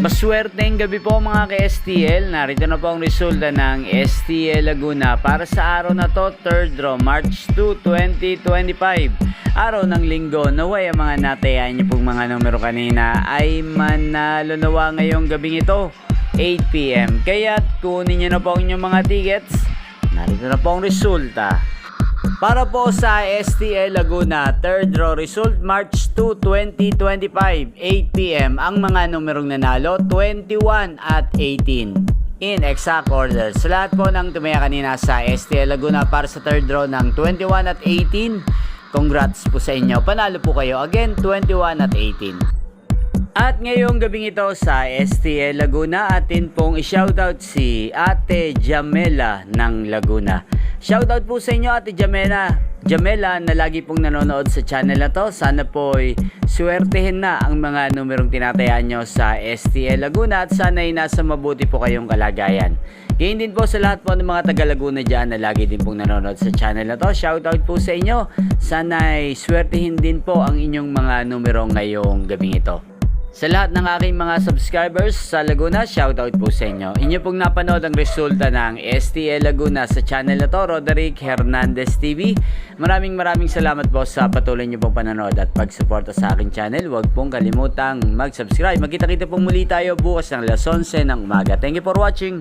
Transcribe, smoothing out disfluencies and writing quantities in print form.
Maswerteng gabi po mga ka-STL. Narito na po ang resulta ng STL Laguna para sa araw na to, 3rd draw, March 2, 2025. Araw ng linggo. Naway ang mga natayaan niyo pong mga numero kanina ay manalo nawa ngayong gabing ito, 8 PM. Kaya kunin niyo na po ang inyong mga tickets. Narito na po ang resulta. Para po sa STL Laguna, 3rd draw result, March 2, 2025, 8 PM. Ang mga numerong nanalo, 21 at 18. In exact order. Sa lahat po ng tumaya kanina sa STL Laguna para sa 3rd draw ng 21 at 18, congrats po sa inyo. Panalo po kayo. Again, 21 at 18. At ngayong gabing ito sa STL Laguna, atin pong i-shoutout si Ate Jamela ng Laguna. Shoutout po sa inyo Ate Jamela na lagi pong nanonood sa channel na to. Sana po'y swertehin na ang mga numerong tinatayaan nyo sa STL Laguna at sana'y nasa mabuti po kayong kalagayan. Gayon din po sa lahat po ng mga taga Laguna dyan na lagi din pong nanonood sa channel na to. Shoutout po sa inyo. Sana'y swertehin din po ang inyong mga numero ngayong gabing ito. Sa lahat ng aking mga subscribers sa Laguna, shoutout po sa inyo. Inyo pong napanood ang resulta ng STL Laguna sa channel na to, Roderick Hernandez TV. Maraming salamat po sa patuloy nyo pong panonood at pagsuporta sa aking channel. Huwag pong kalimutang mag-subscribe. Magkita-kita pong muli tayo bukas ng alas 11 ng umaga. Thank you for watching.